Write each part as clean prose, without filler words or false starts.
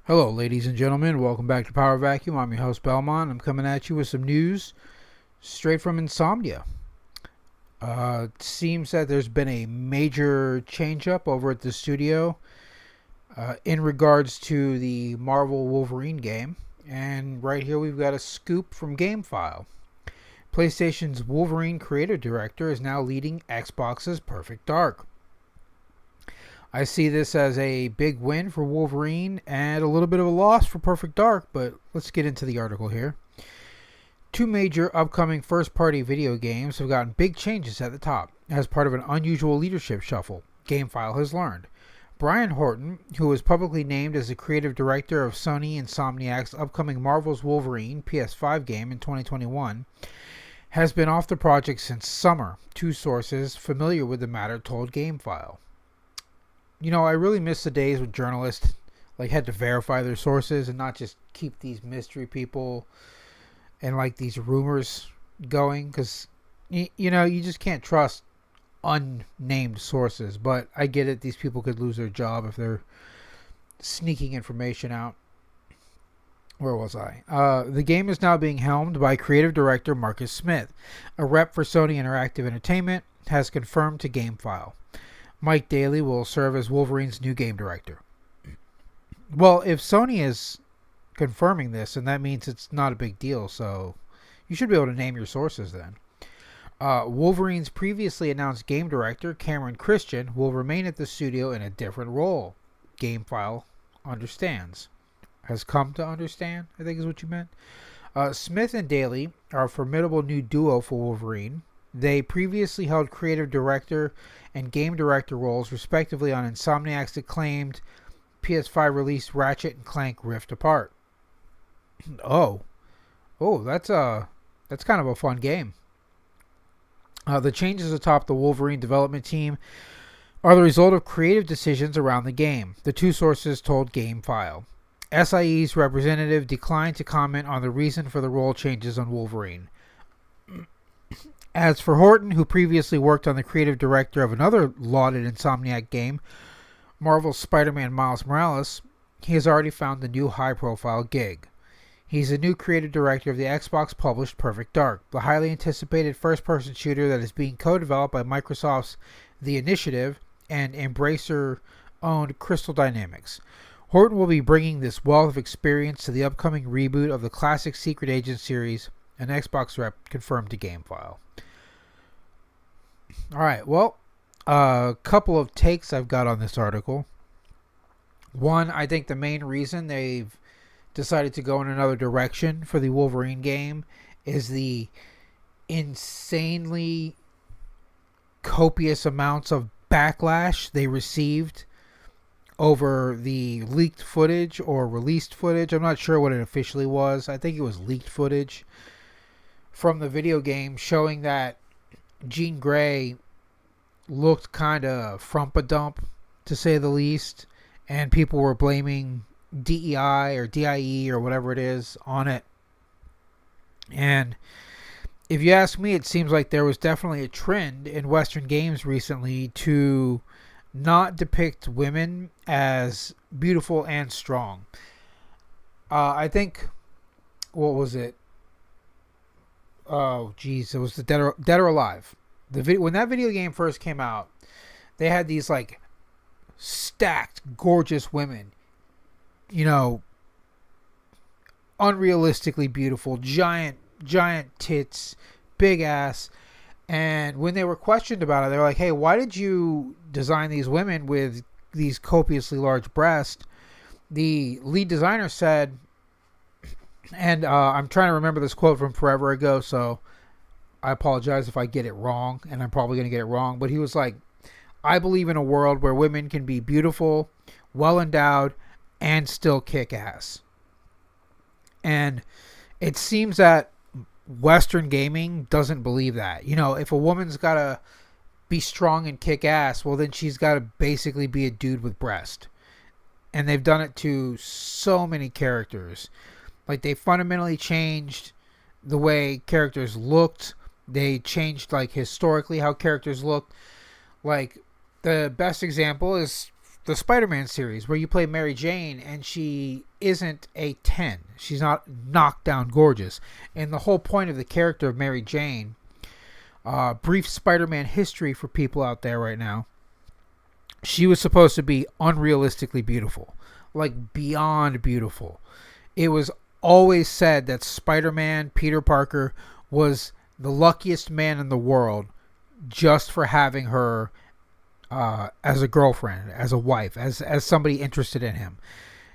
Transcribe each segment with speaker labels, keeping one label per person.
Speaker 1: Hello, ladies and gentlemen. Welcome back to Power Vacuum. I'm your host, Belmont. I'm coming at you with some news straight from Insomnia. It seems that there's been a major change-up over at the studio in regards to the Marvel Wolverine game. And right here we've got a scoop from GameFile. PlayStation's Wolverine creative director is now leading Xbox's Perfect Dark. I see this as a big win for Wolverine and a little bit of a loss for Perfect Dark, but let's get into the article here. Two major upcoming first-party video games have gotten big changes at the top as part of an unusual leadership shuffle, GameFile has learned. Brian Horton, who was publicly named as the creative director of Sony Insomniac's upcoming Marvel's Wolverine PS5 game in 2021, has been off the project since summer, two sources familiar with the matter told GameFile. You know, I really miss the days when journalists had to verify their sources and not just keep these mystery people and these rumors going, because you just can't trust unnamed sources. But I get it; these people could lose their job if they're sneaking information out. Where was I? The game is now being helmed by creative director Marcus Smith, a rep for Sony Interactive Entertainment, has confirmed to GameFile. Mike Daly will serve as Wolverine's new game director. Well, if Sony is confirming this, and that means it's not a big deal, so you should be able to name your sources then. Wolverine's previously announced game director, Cameron Christian, will remain at the studio in a different role. GameFile understands. Has come to understand, I think is what you meant. Smith and Daly are a formidable new duo for Wolverine. They previously held creative director and game director roles, respectively, on Insomniac's acclaimed PS5 release Ratchet and Clank Rift Apart. Oh, that's kind of a fun game. The changes atop the Wolverine development team are the result of creative decisions around the game, the two sources told GameFile. SIE's representative declined to comment on the reason for the role changes on Wolverine. As for Horton, who previously worked on the creative director of another lauded Insomniac game, Marvel's Spider-Man Miles Morales, he has already found a new high-profile gig. He's the new creative director of the Xbox-published Perfect Dark, the highly anticipated first-person shooter that is being co-developed by Microsoft's The Initiative and Embracer-owned Crystal Dynamics. Horton will be bringing this wealth of experience to the upcoming reboot of the classic Secret Agent series, an Xbox rep confirmed to GameFile. Alright, well, a couple of takes I've got on this article. One, I think the main reason they've decided to go in another direction for the Wolverine game is the insanely copious amounts of backlash they received over the leaked footage or released footage. I'm not sure what it officially was. I think it was leaked footage from the video game showing that Jean Grey looked kind of frump-a-dump, to say the least, and people were blaming DEI or DIE or whatever it is on it. And if you ask me, it seems like there was definitely a trend in Western games recently to not depict women as beautiful and strong. I think, what was it? Oh, geez, it was the Dead or Alive. When that video game first came out, they had these stacked, gorgeous women, unrealistically beautiful, giant tits, big ass. And when they were questioned about it, they were like, "Hey, why did you design these women with these copiously large breasts?" The lead designer said, and I'm trying to remember this quote from forever ago, so I apologize if I get it wrong, and I'm probably going to get it wrong, but he was like, "I believe in a world where women can be beautiful, well-endowed, and still kick ass." And it seems that Western gaming doesn't believe that. If a woman's got to be strong and kick ass, well, then she's got to basically be a dude with breast. And they've done it to so many characters. They fundamentally changed the way characters looked. They changed, historically how characters looked. The best example is the Spider-Man series, where you play Mary Jane, and she isn't a 10. She's not knocked down gorgeous. And the whole point of the character of Mary Jane, brief Spider-Man history for people out there right now, she was supposed to be unrealistically beautiful, like beyond beautiful. It was always said that Spider-Man, Peter Parker, was the luckiest man in the world just for having her as a girlfriend, as a wife, as somebody interested in him.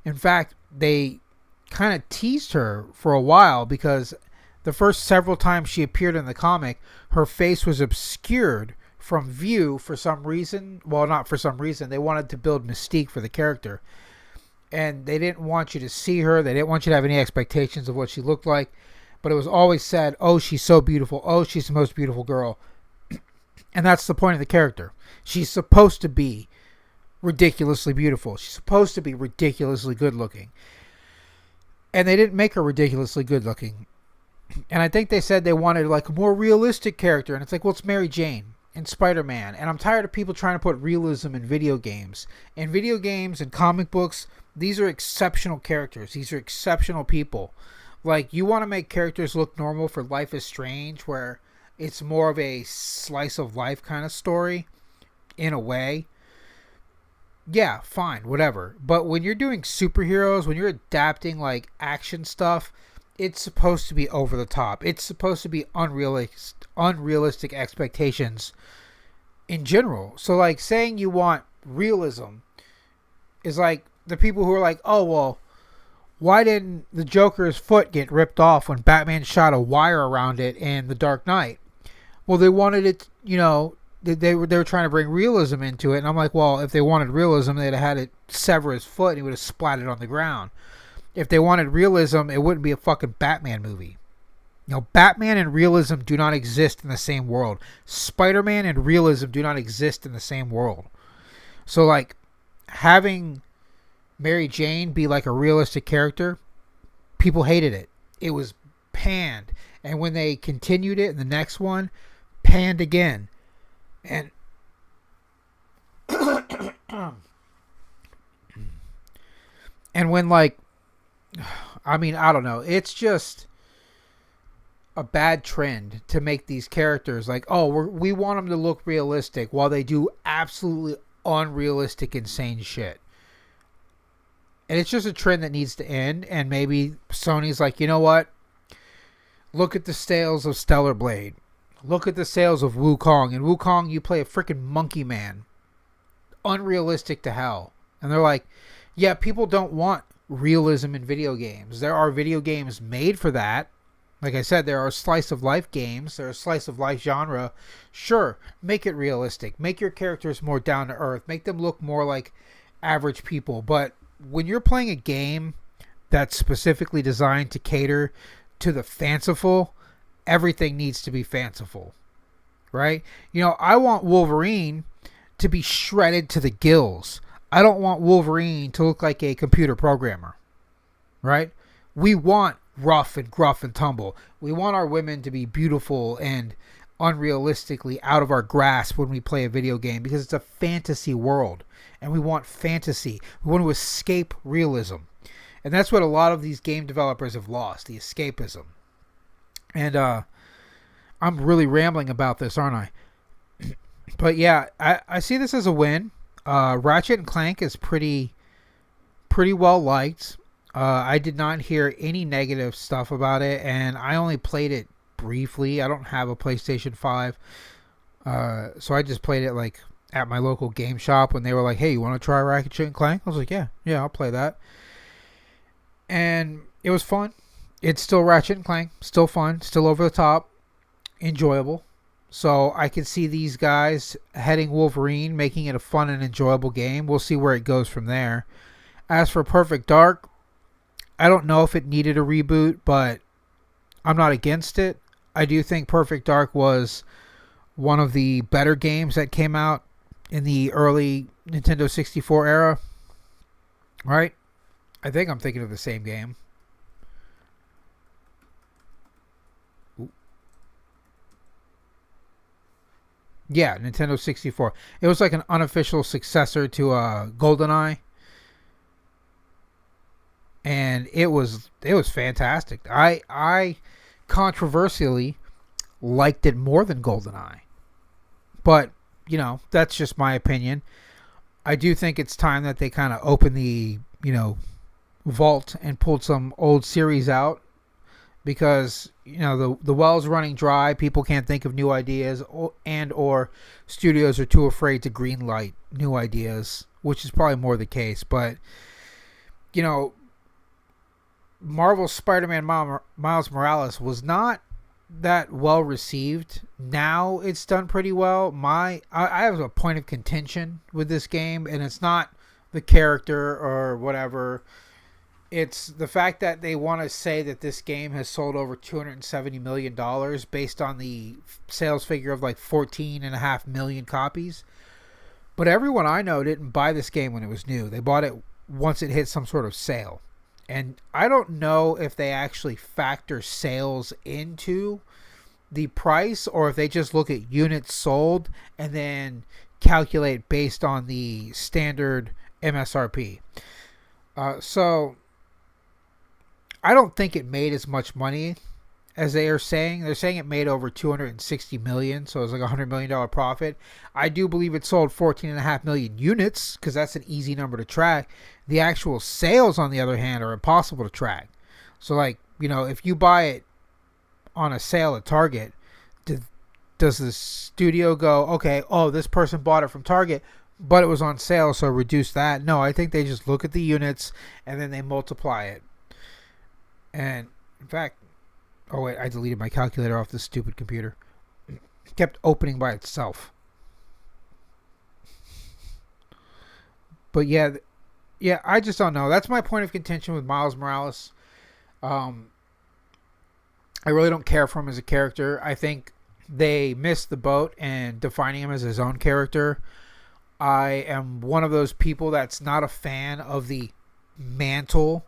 Speaker 1: In fact, they kind of teased her for a while because the first several times she appeared in the comic, her face was obscured from view for some reason. Well, not for some reason. They wanted to build mystique for the character. And they didn't want you to see her. They didn't want you to have any expectations of what she looked like. But it was always said, oh, she's so beautiful. Oh, she's the most beautiful girl. And that's the point of the character. She's supposed to be ridiculously beautiful. She's supposed to be ridiculously good looking. And they didn't make her ridiculously good looking. And I think they said they wanted like a more realistic character. And it's like, well, it's Mary Jane and Spider-Man. And I'm tired of people trying to put realism in video games. In video games and comic books, these are exceptional characters. These are exceptional people. Like, you want to make characters look normal for Life is Strange, where it's more of a slice of life kind of story, in a way. Yeah, fine, whatever. But when you're doing superheroes, when you're adapting like action stuff, it's supposed to be over the top. It's supposed to be unrealistic expectations in general. So like saying you want realism is like the people who are like, oh, well, why didn't the Joker's foot get ripped off when Batman shot a wire around it in The Dark Knight? Well, they wanted it, you know, they were trying to bring realism into it. And I'm like, well, if they wanted realism, they'd have had it sever his foot and he would have splatted on the ground. If they wanted realism, it wouldn't be a fucking Batman movie. You know, Batman and realism do not exist in the same world. Spider-Man and realism do not exist in the same world. So, like, having Mary Jane be like a realistic character, people hated it. It was panned. And when they continued it in the next one, panned again. And and when like, I mean, I don't know. It's just a bad trend to make these characters like, oh, we want them to look realistic while they do absolutely unrealistic, insane shit. And it's just a trend that needs to end. And maybe Sony's like, you know what? Look at the sales of Stellar Blade. Look at the sales of Wukong. In Wukong, you play a freaking monkey man. Unrealistic to hell. And they're like, yeah, people don't want realism in video games. There are video games made for that. Like I said, there are slice of life games. There are slice of life genre. Sure, make it realistic. Make your characters more down to earth. Make them look more like average people. But when you're playing a game that's specifically designed to cater to the fanciful, everything needs to be fanciful, right? You know, I want Wolverine to be shredded to the gills. I don't want Wolverine to look like a computer programmer, right? We want rough and gruff and tumble. We want our women to be beautiful and unrealistically out of our grasp when we play a video game, because it's a fantasy world and we want fantasy. We want to escape realism. And that's what a lot of these game developers have lost, the escapism. And I'm really rambling about this, aren't I? But yeah, I see this as a win. Ratchet and Clank is pretty well liked. I did not hear any negative stuff about it, and I only played it briefly. I don't have a PlayStation 5, so I just played it like at my local game shop when they were like, hey, you want to try Ratchet and Clank? I was like, yeah, I'll play that. And it was fun. It's still Ratchet and Clank, still fun, still over the top, enjoyable. So I can see these guys heading Wolverine, making it a fun and enjoyable game. We'll see where it goes from there. As for Perfect Dark, I don't know if it needed a reboot, but I'm not against it. I do think Perfect Dark was one of the better games that came out in the early Nintendo 64 era. Right? I think I'm thinking of the same game. Yeah, Nintendo 64. It was like an unofficial successor to GoldenEye. and it was fantastic. I controversially liked it more than GoldenEye, but you know, that's just my opinion. I do think it's time that they kind of open the, you know, vault and pulled some old series out, because you know the well's running dry. People can't think of new ideas, or studios are too afraid to greenlight new ideas, which is probably more the case. But you know, Marvel's Spider-Man Miles Morales was not that well received. Now it's done pretty well. I have a point of contention with this game, and it's not the character or whatever. It's the fact that they want to say that this game has sold over $270 million based on the sales figure of like 14.5 million copies. But everyone I know didn't buy this game when it was new. They bought it once it hit some sort of sale. And I don't know if they actually factor sales into the price, or if they just look at units sold and then calculate based on the standard MSRP. So I don't think it made as much money as they are saying. They're saying it made over $260 million, so it's like $100 million profit. I do believe it sold 14.5 million units, because that's an easy number to track. The actual sales, on the other hand, are impossible to track. So, like, you know, if you buy it on a sale at Target, does the studio go, okay, oh, this person bought it from Target, but it was on sale, so reduce that? No, I think they just look at the units and then they multiply it. And in fact, oh wait, I deleted my calculator off this stupid computer. It kept opening by itself. But yeah, I just don't know. That's my point of contention with Miles Morales. I really don't care for him as a character. I think they missed the boat in defining him as his own character. I am one of those people that's not a fan of the mantle,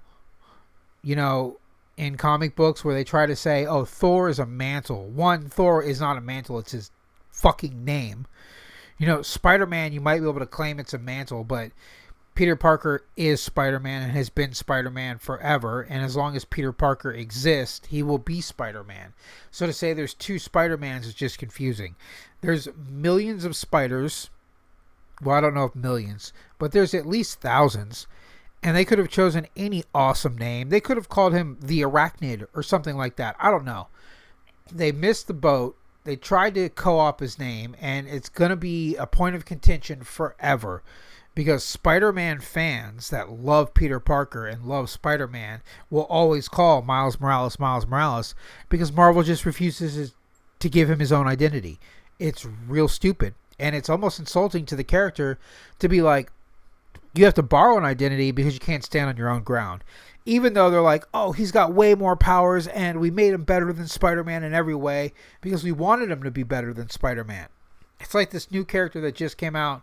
Speaker 1: you know, in comic books, where they try to say, oh, Thor is a mantle. One, Thor is not a mantle, it's his fucking name. You know, Spider-Man, you might be able to claim it's a mantle, but Peter Parker is Spider-Man and has been Spider-Man forever, and as long as Peter Parker exists, he will be Spider-Man. So to say there's two Spider-Mans is just confusing. There's millions of spiders. Well, I don't know if millions, but there's at least thousands. And they could have chosen any awesome name. They could have called him the Arachnid or something like that. I don't know. They missed the boat. They tried to co-op his name, and it's going to be a point of contention forever, because Spider-Man fans that love Peter Parker and love Spider-Man will always call Miles Morales, because Marvel just refuses to give him his own identity. It's real stupid, and it's almost insulting to the character to be like, you have to borrow an identity because you can't stand on your own ground. Even though they're like, oh, he's got way more powers and we made him better than Spider-Man in every way because we wanted him to be better than Spider-Man. It's like this new character that just came out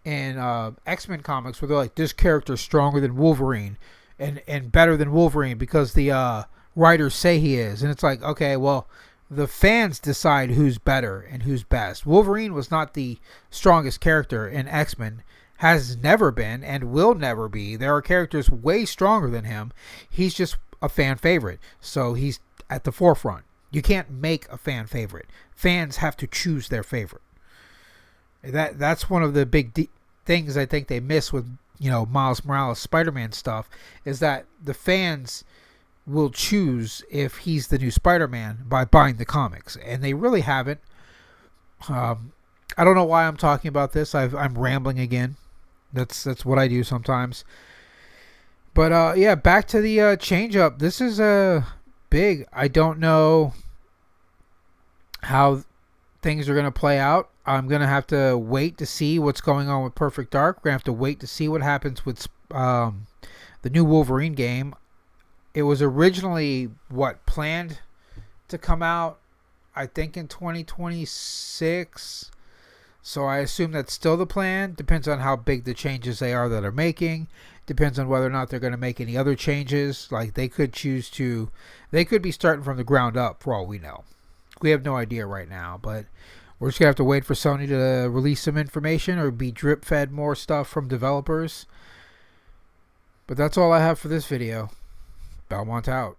Speaker 1: in X-Men comics, where they're like, this character's stronger than Wolverine and better than Wolverine because the writers say he is. And it's like, okay, well, the fans decide who's better and who's best. Wolverine was not the strongest character in X-Men. Has never been and will never be. There are characters way stronger than him. He's just a fan favorite, so he's at the forefront. You can't make a fan favorite. Fans have to choose their favorite. That's one of the big things I think they miss with, you know, Miles Morales Spider-Man stuff, is that the fans will choose if he's the new Spider-Man by buying the comics, and they really haven't. I don't know why I'm talking about this. I'm rambling again. That's what I do sometimes. But yeah, back to the change up. This is big. I don't know how things are going to play out. I'm going to have to wait to see what's going on with Perfect Dark. We're going to have to wait to see what happens with the new Wolverine game. It was originally, planned to come out, I think, in 2026. So I assume that's still the plan. Depends on how big the changes they are that are making. Depends on whether or not they're going to make any other changes. Like, they could choose to... They could be starting from the ground up, for all we know. We have no idea right now, but we're just going to have to wait for Sony to release some information or be drip-fed more stuff from developers. But that's all I have for this video. Belmont out.